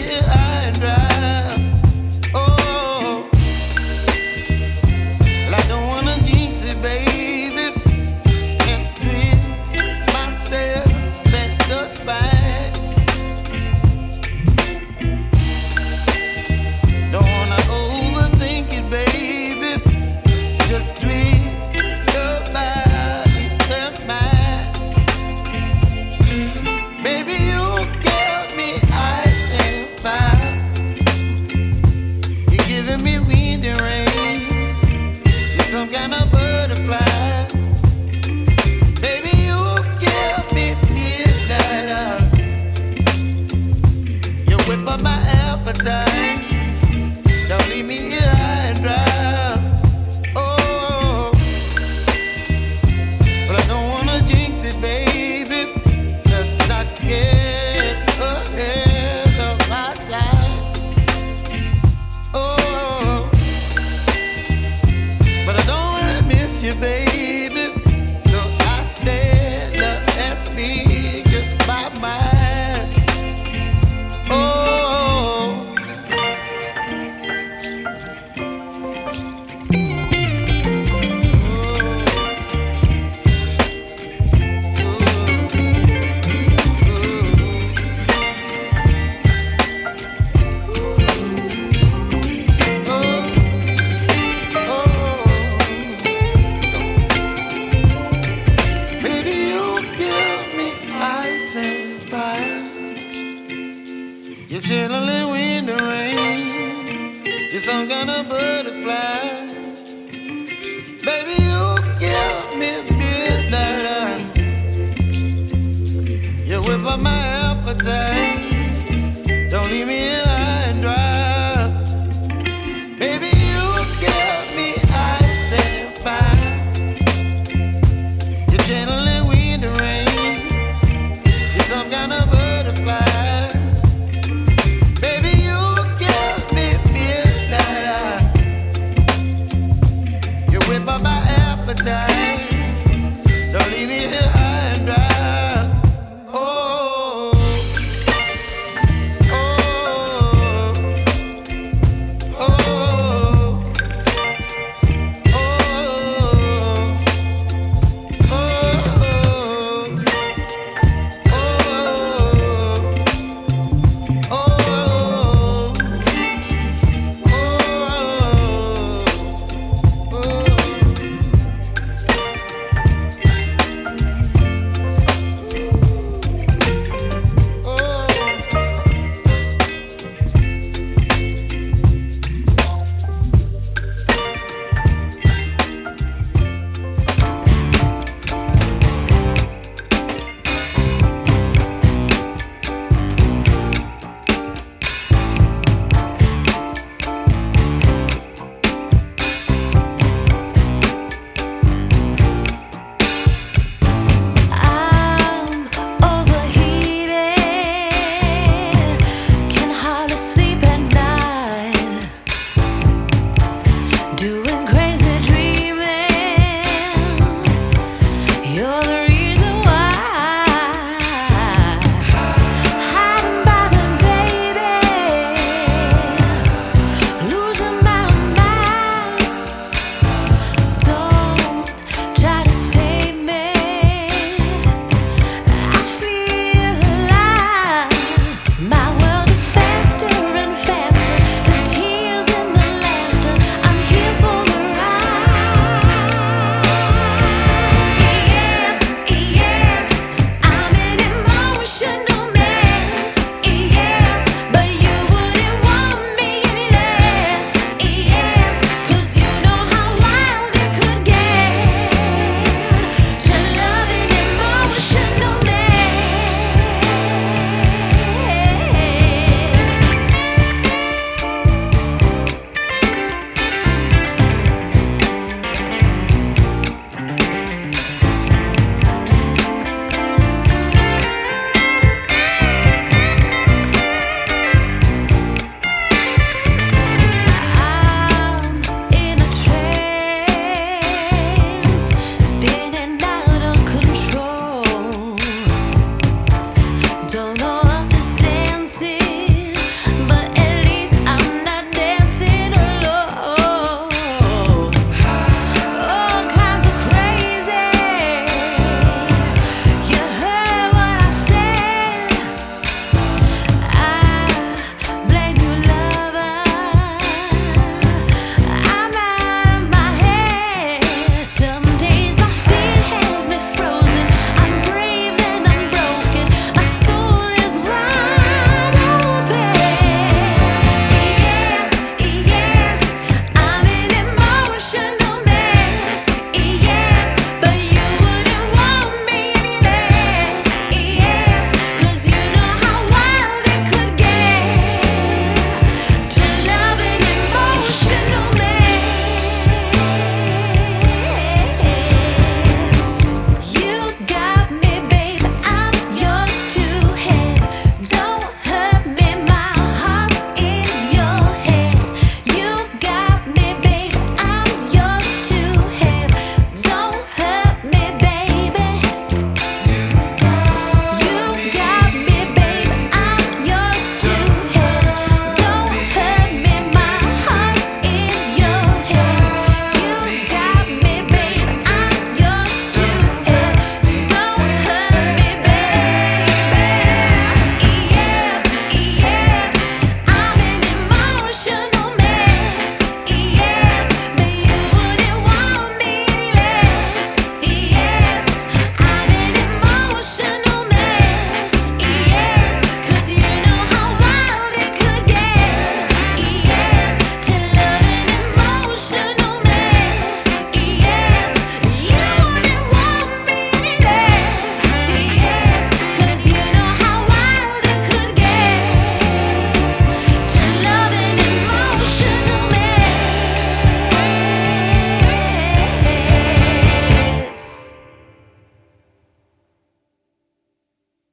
here high and dry. Oh, well, I don't wanna jinx it, baby, and twist myself at the spine. Don't wanna overthink it, baby. It's just twist your body and mine. Baby, you give me ice and fire. You're giving me wind and rain. You're some kind of butterfly. Baby, you give me midnight. You whip up my appetite. Don't leave me here high and dry. Oh, but I don't wanna jinx it, baby. Let's not get ahead of my time. Oh, but I don't wanna miss you, baby. So I stand up and speak my mind. Oh. Baby, you give me ice and fire. You're chilling wind and rain. You're some kind of butterfly. Baby, you give me midnight. You whip up my appetite.